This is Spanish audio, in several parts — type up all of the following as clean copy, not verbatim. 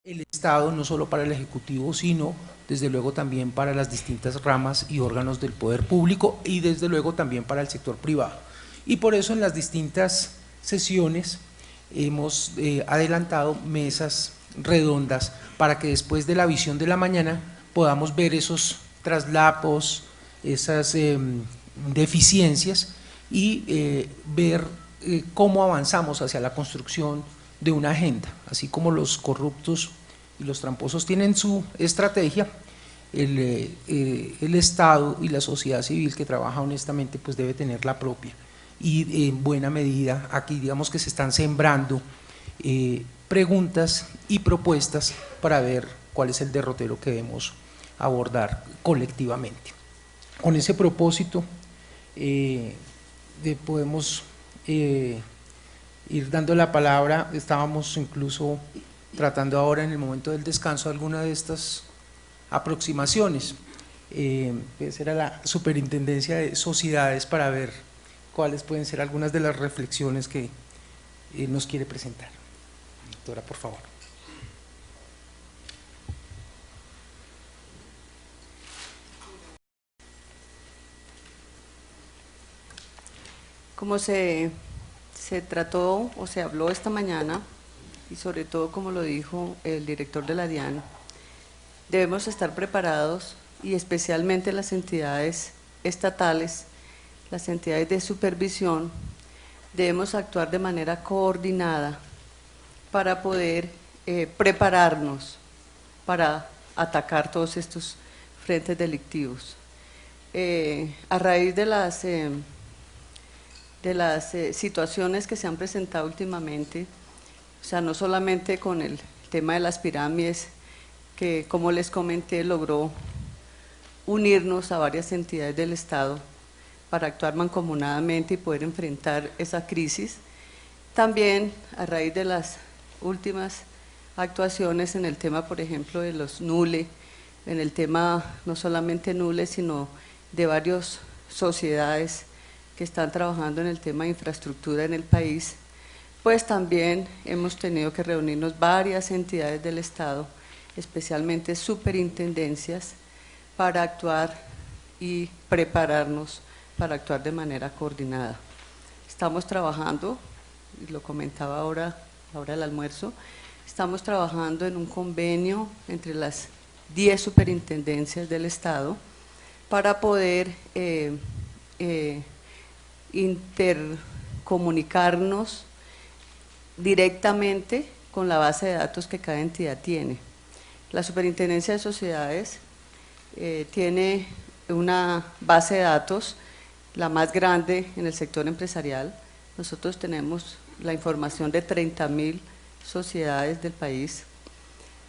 el Estado, no solo para el Ejecutivo, sino desde luego también para las distintas ramas y órganos del poder público y desde luego también para el sector privado. Y por eso en las distintas sesiones hemos adelantado mesas redondas para que después de la visión de la mañana podamos ver esos traslapos, esas deficiencias y ver cómo avanzamos hacia la construcción de una agenda. Así como los corruptos y los tramposos tienen su estrategia, el Estado y la sociedad civil que trabaja honestamente pues debe tener la propia. Y en buena medida aquí digamos que se están sembrando preguntas y propuestas para ver cuál es el derrotero que debemos abordar colectivamente. Con ese propósito podemos ir dando la palabra. Estábamos incluso tratando ahora en el momento del descanso alguna de estas aproximaciones. Esa era la Superintendencia de Sociedades para ver cuáles pueden ser algunas de las reflexiones que nos quiere presentar. Doctora, por favor. Como se trató o se habló esta mañana, y sobre todo como lo dijo el director de la DIAN, debemos estar preparados, y especialmente las entidades estatales, las entidades de supervisión, debemos actuar de manera coordinada para poder prepararnos para atacar todos estos frentes delictivos. A raíz de las situaciones que se han presentado últimamente, o sea, no solamente con el tema de las pirámides, que como les comenté logró unirnos a varias entidades del Estado para actuar mancomunadamente y poder enfrentar esa crisis, también a raíz de las últimas actuaciones en el tema, por ejemplo, de los NULE, en el tema no solamente NULE, sino de varias sociedades que están trabajando en el tema de infraestructura en el país, pues también hemos tenido que reunirnos varias entidades del Estado, especialmente superintendencias, para actuar y prepararnos para actuar de manera coordinada. Estamos trabajando, y lo comentaba ahora del almuerzo, estamos trabajando en un convenio entre las 10 superintendencias del Estado para poder intercomunicarnos directamente con la base de datos que cada entidad tiene. La Superintendencia de Sociedades tiene una base de datos, la más grande en el sector empresarial. Nosotros tenemos la información de 30.000 sociedades del país,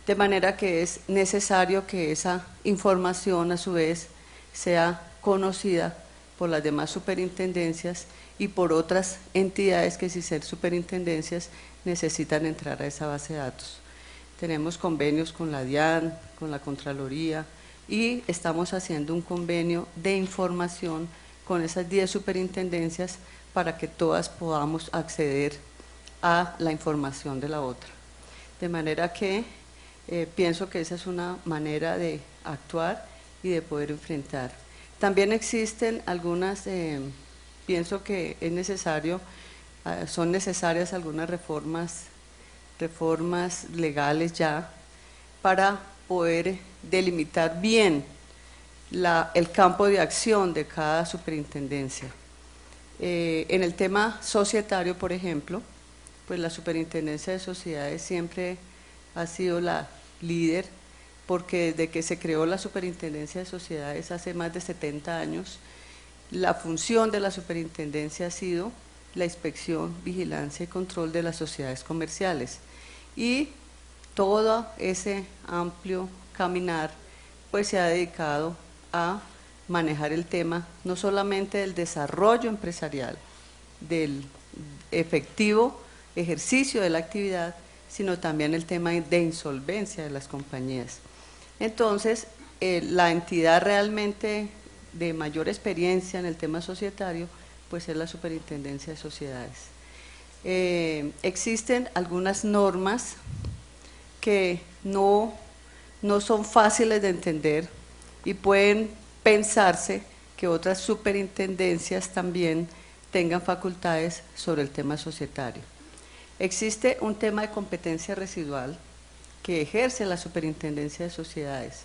de manera que es necesario que esa información a su vez sea conocida por las demás superintendencias y por otras entidades que, sin ser superintendencias, necesitan entrar a esa base de datos. Tenemos convenios con la DIAN, con la Contraloría, y estamos haciendo un convenio de información con esas 10 superintendencias para que todas podamos acceder a la información de la otra. De manera que pienso que esa es una manera de actuar y de poder enfrentar. También existen algunas, pienso que es necesario, son necesarias algunas reformas legales ya para poder delimitar bien el campo de acción de cada superintendencia. En el tema societario, por ejemplo, pues la Superintendencia de Sociedades siempre ha sido la líder, porque desde que se creó la Superintendencia de Sociedades hace más de 70 años, la función de la superintendencia ha sido la inspección, vigilancia y control de las sociedades comerciales. Y todo ese amplio caminar pues se ha dedicado a manejar el tema no solamente del desarrollo empresarial, del efectivo ejercicio de la actividad, sino también el tema de insolvencia de las compañías. Entonces, la entidad realmente de mayor experiencia en el tema societario, pues es la Superintendencia de Sociedades. Existen algunas normas que no son fáciles de entender y pueden pensarse que otras superintendencias también tengan facultades sobre el tema societario. Existe un tema de competencia residual que ejerce la Superintendencia de Sociedades.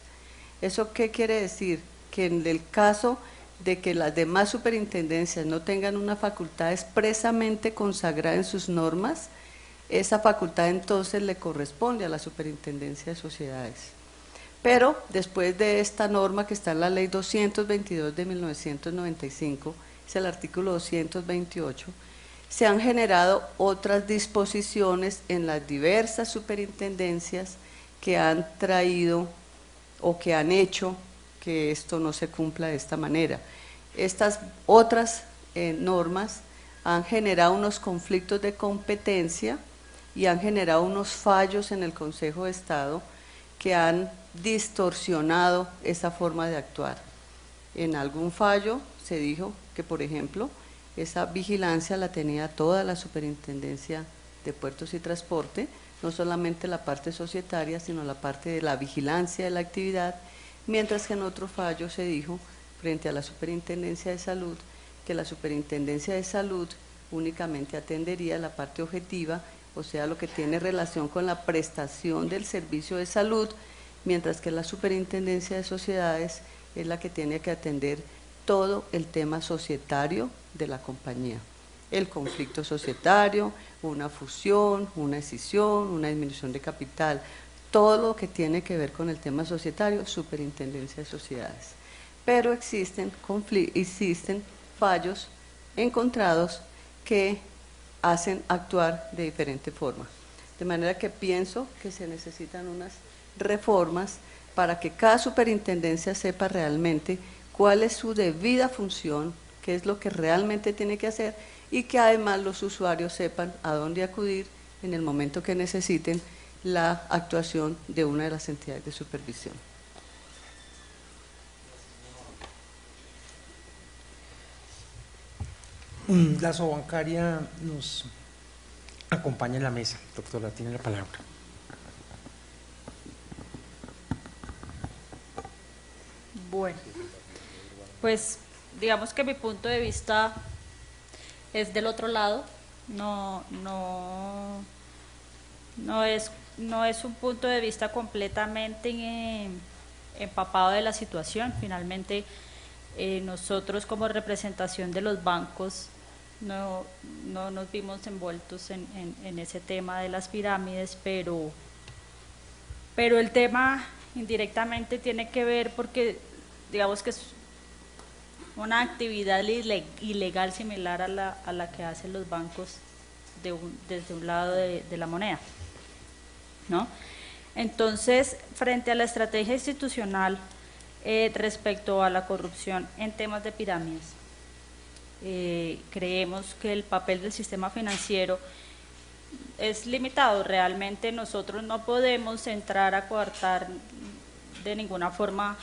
¿Eso qué quiere decir? Que en el caso de que las demás superintendencias no tengan una facultad expresamente consagrada en sus normas, esa facultad entonces le corresponde a la Superintendencia de Sociedades. Pero después de esta norma que está en la Ley 222 de 1995, es el artículo 228, se han generado otras disposiciones en las diversas superintendencias que han traído o que han hecho que esto no se cumpla de esta manera. Estas otras normas han generado unos conflictos de competencia y han generado unos fallos en el Consejo de Estado que han distorsionado esa forma de actuar. En algún fallo se dijo que, por ejemplo, esa vigilancia la tenía toda la Superintendencia de Puertos y Transporte, no solamente la parte societaria, sino la parte de la vigilancia de la actividad, mientras que en otro fallo se dijo, frente a la Superintendencia de Salud, que la Superintendencia de Salud únicamente atendería la parte objetiva, o sea, lo que tiene relación con la prestación del servicio de salud, mientras que la Superintendencia de Sociedades es la que tiene que atender todo el tema societario de la compañía. El conflicto societario, una fusión, una escisión, una disminución de capital, todo lo que tiene que ver con el tema societario, Superintendencia de Sociedades. Pero existen fallos encontrados que hacen actuar de diferente forma. De manera que pienso que se necesitan unas reformas para que cada superintendencia sepa realmente cuál es su debida función, qué es lo que realmente tiene que hacer y que además los usuarios sepan a dónde acudir en el momento que necesiten la actuación de una de las entidades de supervisión. La Sobancaria nos acompaña en la mesa. Doctora, tiene la palabra. Bueno, pues digamos que mi punto de vista es del otro lado, no es un punto de vista completamente empapado de la situación. Finalmente, nosotros como representación de los bancos no nos vimos envueltos en ese tema de las pirámides, pero el tema indirectamente tiene que ver porque digamos que es una actividad ilegal similar a la que hacen los bancos desde un lado de la moneda, ¿no? Entonces, frente a la estrategia institucional respecto a la corrupción en temas de pirámides, creemos que el papel del sistema financiero es limitado. Realmente nosotros no podemos entrar a coartar de ninguna forma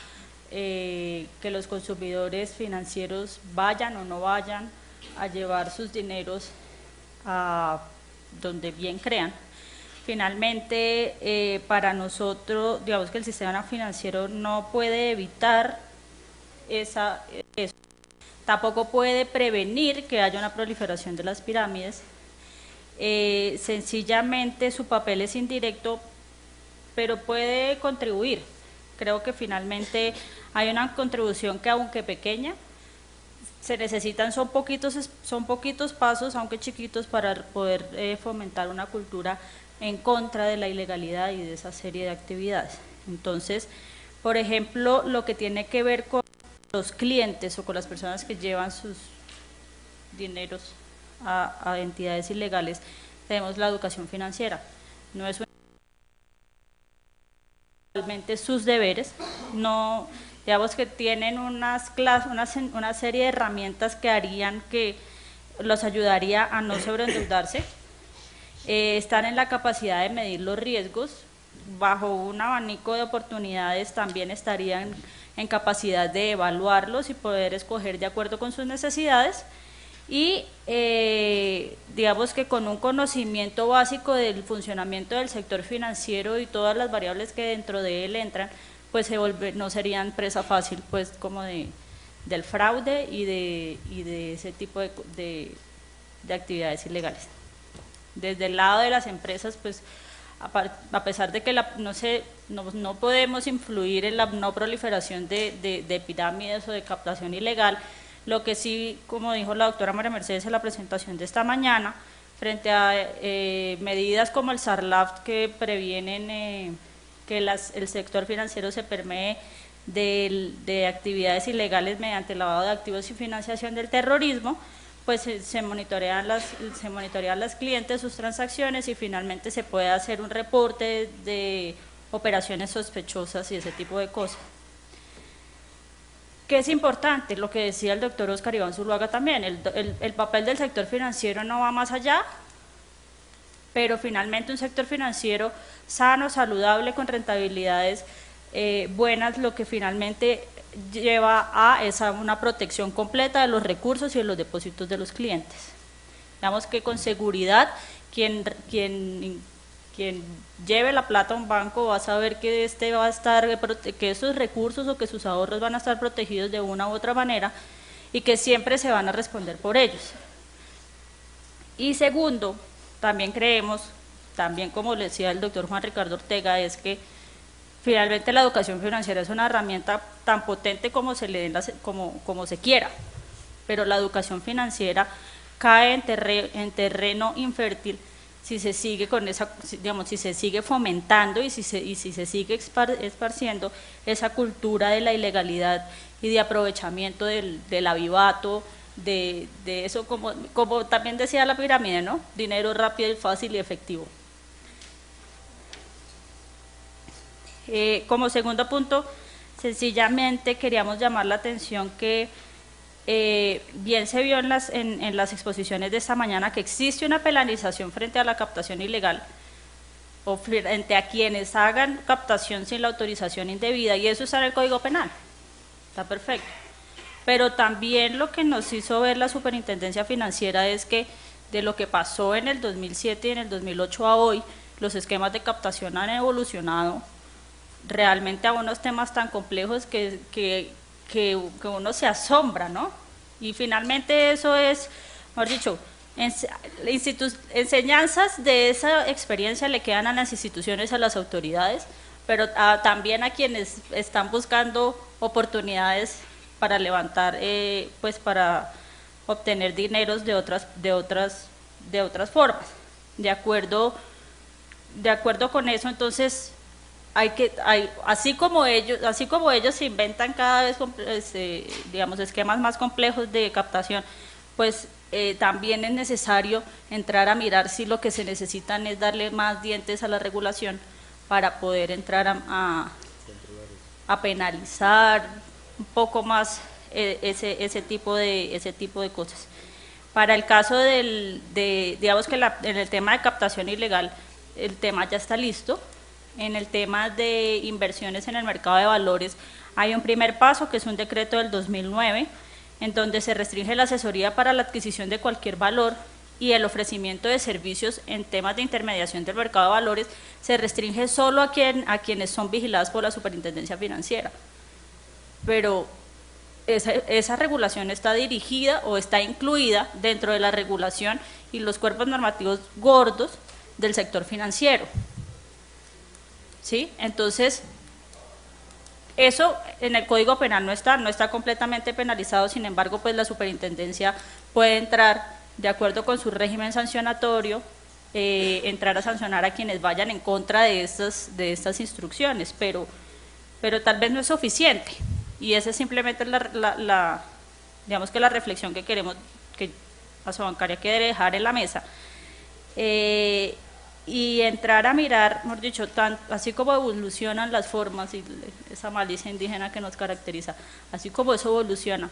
que los consumidores financieros vayan o no vayan a llevar sus dineros a donde bien crean. Finalmente, para nosotros, digamos que el sistema financiero no puede evitar eso. Tampoco puede prevenir que haya una proliferación de las pirámides. Sencillamente su papel es indirecto, pero puede contribuir. Creo que finalmente hay una contribución que, aunque pequeña, se necesitan, son poquitos pasos, aunque chiquitos, para poder fomentar una cultura en contra de la ilegalidad y de esa serie de actividades. Entonces, por ejemplo, lo que tiene que ver con los clientes o con las personas que llevan sus dineros a entidades ilegales, tenemos la educación financiera. No es realmente sus deberes, no, digamos que tienen una serie de herramientas que harían que los ayudaría a no sobreendeudarse. Están en la capacidad de medir los riesgos, bajo un abanico de oportunidades también estarían en capacidad de evaluarlos y poder escoger de acuerdo con sus necesidades, y digamos que con un conocimiento básico del funcionamiento del sector financiero y todas las variables que dentro de él entran, pues no serían presa fácil pues como del fraude y de ese tipo de actividades ilegales. Desde el lado de las empresas, pues a pesar de que no podemos influir en la no proliferación de pirámides o de captación ilegal, lo que sí, como dijo la doctora María Mercedes en la presentación de esta mañana, frente a medidas como el SARLAF que previenen que el sector financiero se permee de actividades ilegales mediante lavado de activos y financiación del terrorismo, pues se monitorean las clientes, sus transacciones, y finalmente se puede hacer un reporte de operaciones sospechosas y ese tipo de cosas. ¿Qué es importante? Lo que decía el doctor Oscar Iván Zuluaga también, el papel del sector financiero no va más allá, pero finalmente un sector financiero sano, saludable, con rentabilidades buenas, lo que finalmente lleva a una protección completa de los recursos y de los depósitos de los clientes. Digamos que con seguridad quien lleve la plata a un banco va a saber que que esos recursos o que sus ahorros van a estar protegidos de una u otra manera y que siempre se van a responder por ellos. Y segundo, también creemos, también como le decía el doctor Juan Ricardo Ortega, es que finalmente la educación financiera es una herramienta tan potente como se le como se quiera, pero la educación financiera cae en terreno infértil si se sigue si se sigue fomentando y si se sigue esparciendo esa cultura de la ilegalidad y de aprovechamiento del avivato, de eso, como también decía la pirámide, ¿no? Dinero rápido y fácil y efectivo. Como segundo punto, sencillamente queríamos llamar la atención que bien se vio en las exposiciones de esta mañana que existe una penalización frente a la captación ilegal o frente a quienes hagan captación sin la autorización indebida, y eso está en el Código Penal, está perfecto. Pero también lo que nos hizo ver la Superintendencia Financiera es que de lo que pasó en el 2007 y en el 2008 a hoy, los esquemas de captación han evolucionado realmente a unos temas tan complejos que uno se asombra, ¿no? Y finalmente eso es, mejor dicho, enseñanzas de esa experiencia le quedan a las instituciones, a las autoridades, pero también a quienes están buscando oportunidades para levantar, pues para obtener dineros de otras formas. De acuerdo con eso, entonces así como ellos se inventan cada vez digamos esquemas más complejos de captación, pues también es necesario entrar a mirar si lo que se necesitan es darle más dientes a la regulación para poder entrar a penalizar un poco más ese tipo de cosas. Para el caso digamos que en el tema de captación ilegal, el tema ya está listo. En el tema de inversiones en el mercado de valores hay un primer paso que es un decreto del 2009 en donde se restringe la asesoría para la adquisición de cualquier valor y el ofrecimiento de servicios en temas de intermediación del mercado de valores se restringe solo a quienes son vigilados por la Superintendencia Financiera. Pero esa regulación está dirigida o está incluida dentro de la regulación y los cuerpos normativos gordos del sector financiero. ¿Sí? Entonces, eso en el Código Penal no está completamente penalizado, sin embargo, pues la Superintendencia puede entrar, de acuerdo con su régimen sancionatorio, entrar a sancionar a quienes vayan en contra de estas instrucciones, pero tal vez no es suficiente, y esa es simplemente digamos que la reflexión que queremos que Asobancaria quiere dejar en la mesa. Y entrar a mirar, mejor dicho, así como evolucionan las formas y esa malicia indígena que nos caracteriza, así como eso evoluciona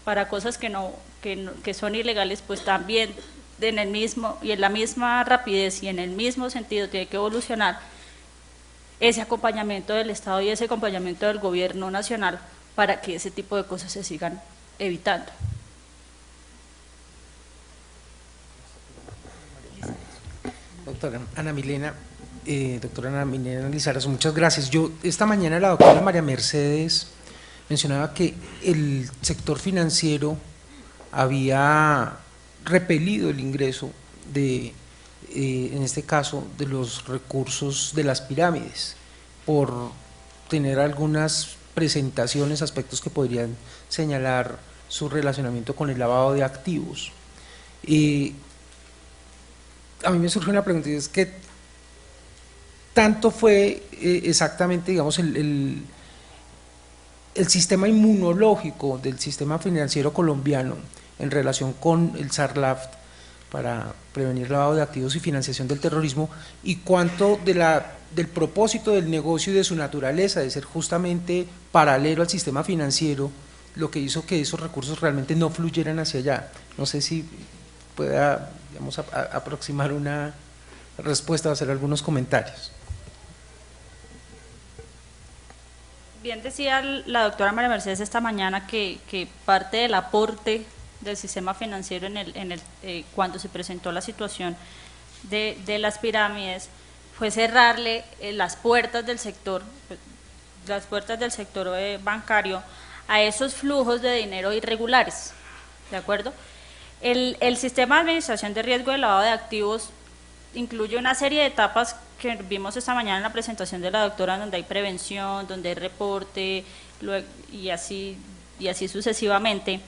para cosas que son ilegales, pues también en la misma rapidez y en el mismo sentido tiene que evolucionar ese acompañamiento del Estado y ese acompañamiento del gobierno nacional para que ese tipo de cosas se sigan evitando. doctora Ana Milena. Doctora Ana Milena Lizarazo, muchas gracias. Esta mañana la doctora María Mercedes mencionaba que el sector financiero había repelido el ingreso de, en este caso, de los recursos de las pirámides, por tener algunas presentaciones, aspectos que podrían señalar su relacionamiento con el lavado de activos. A mí me surge una pregunta, y es que tanto fue exactamente, digamos, el sistema inmunológico del sistema financiero colombiano en relación con el SARLAF para prevenir lavado de activos y financiación del terrorismo, y cuánto del propósito del negocio y de su naturaleza de ser justamente paralelo al sistema financiero, lo que hizo que esos recursos realmente no fluyeran hacia allá. No sé si pueda, digamos, aproximar una respuesta o hacer algunos comentarios. Bien decía la doctora María Mercedes esta mañana que parte del aporte del sistema financiero cuando se presentó la situación de las pirámides fue cerrarle las puertas del sector bancario a esos flujos de dinero irregulares, ¿de acuerdo? El sistema de administración de riesgo de lavado de activos incluye una serie de etapas que vimos esta mañana en la presentación de la doctora, donde hay prevención, donde hay reporte, y así sucesivamente.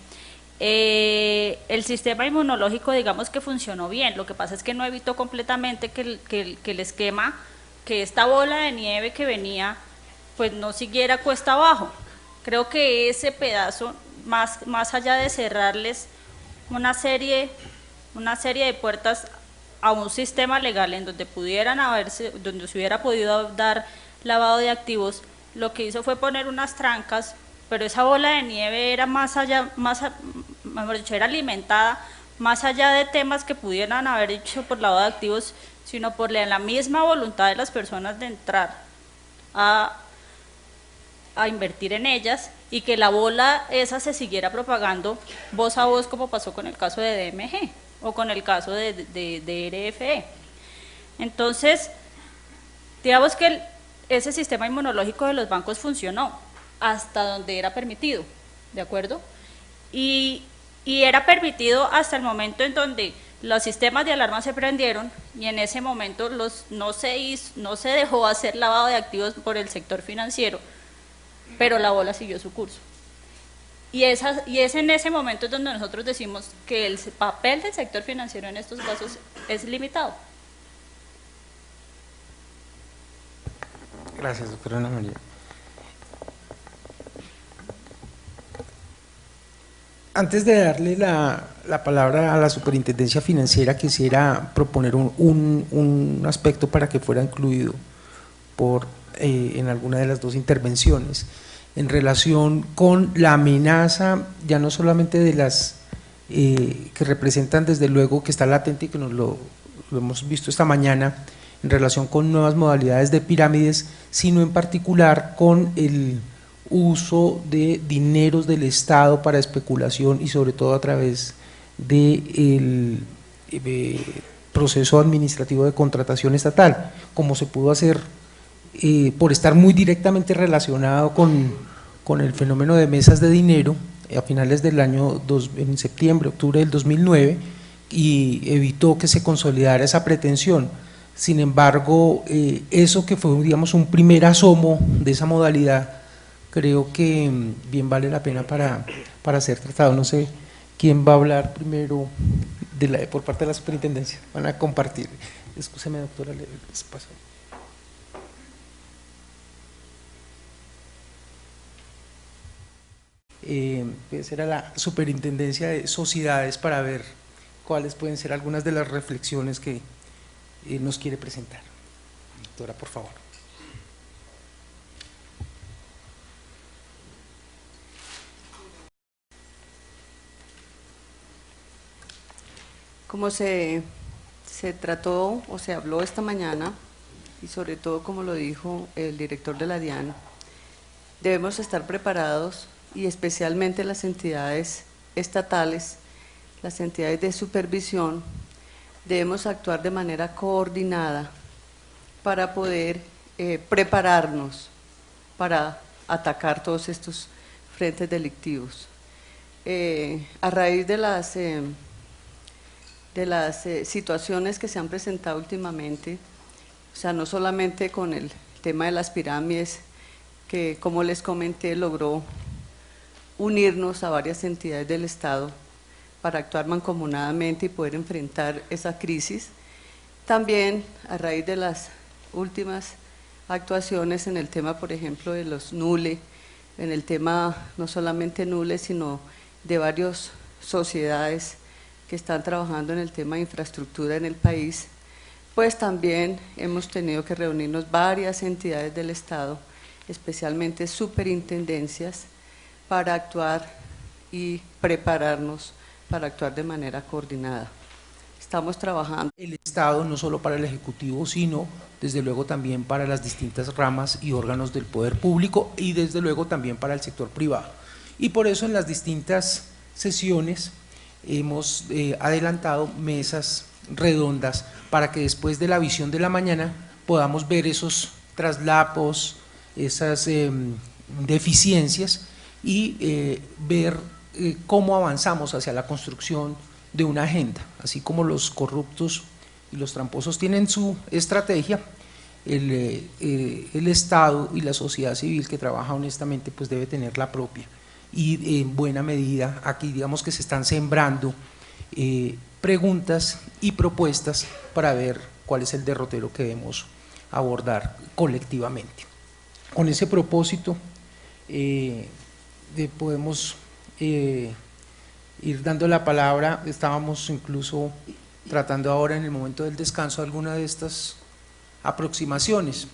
El sistema inmunológico, digamos que funcionó bien, lo que pasa es que no evitó completamente que el esquema, que esta bola de nieve que venía, pues no siguiera cuesta abajo. Creo que ese pedazo, más allá de cerrarles una serie de puertas a un sistema legal en donde donde se hubiera podido dar lavado de activos, lo que hizo fue poner unas trancas, pero esa bola de nieve era mejor dicho, era alimentada más allá de temas que pudieran haber hecho por lavado de activos, sino por la misma voluntad de las personas de entrar a invertir en ellas, y que la bola esa se siguiera propagando voz a voz, como pasó con el caso de DMG o con el caso de RFE. Entonces, digamos que ese sistema inmunológico de los bancos funcionó hasta donde era permitido, ¿de acuerdo? Y era permitido hasta el momento en donde los sistemas de alarma se prendieron, y en ese momento no se dejó hacer lavado de activos por el sector financiero, pero la bola siguió su curso. Y es en ese momento donde nosotros decimos que el papel del sector financiero en estos casos es limitado. Gracias, doctora Ana María. Antes de darle la palabra a la Superintendencia Financiera, quisiera proponer un aspecto para que fuera incluido en alguna de las dos intervenciones, en relación con la amenaza, ya no solamente de las que representan, desde luego, que está latente y que lo hemos visto esta mañana, en relación con nuevas modalidades de pirámides, sino en particular con el uso de dineros del Estado para especulación, y sobre todo a través del proceso administrativo de contratación estatal, como se pudo hacer por estar muy directamente relacionado con el fenómeno de mesas de dinero a finales del año, en septiembre, octubre del 2009, y evitó que se consolidara esa pretensión. Sin embargo, eso que fue, digamos, un primer asomo de esa modalidad, creo que bien vale la pena para ser tratado. No sé quién va a hablar primero por parte de la superintendencia. Van a compartir. Excúseme, doctora, les paso. Pues era la Superintendencia de Sociedades, para ver cuáles pueden ser algunas de las reflexiones que nos quiere presentar. Doctora, por favor. Como se trató o se habló esta mañana, y sobre todo como lo dijo el director de la DIAN, debemos estar preparados, y especialmente las entidades estatales, las entidades de supervisión, debemos actuar de manera coordinada para poder prepararnos para atacar todos estos frentes delictivos. A raíz de las situaciones que se han presentado últimamente, o sea, no solamente con el tema de las pirámides, que como les comenté logró unirnos a varias entidades del Estado para actuar mancomunadamente y poder enfrentar esa crisis, también a raíz de las últimas actuaciones en el tema, por ejemplo, de los NULE, en el tema no solamente NULE, sino de varias sociedades que están trabajando en el tema de infraestructura en el país, pues también hemos tenido que reunirnos varias entidades del Estado, especialmente superintendencias, para actuar y prepararnos para actuar de manera coordinada. Estamos trabajando. El Estado, no solo para el Ejecutivo, sino desde luego también para las distintas ramas y órganos del poder público y desde luego también para el sector privado. Y por eso en las distintas sesiones hemos adelantado mesas redondas para que después de la visión de la mañana podamos ver esos traslapos, esas deficiencias y ver cómo avanzamos hacia la construcción de una agenda. Así como los corruptos y los tramposos tienen su estrategia, el Estado y la sociedad civil que trabaja honestamente pues debe tener la propia. Y en buena medida aquí digamos que se están sembrando preguntas y propuestas para ver cuál es el derrotero que debemos abordar colectivamente. Con ese propósito podemos ir dando la palabra. Estábamos incluso tratando ahora en el momento del descanso alguna de estas aproximaciones.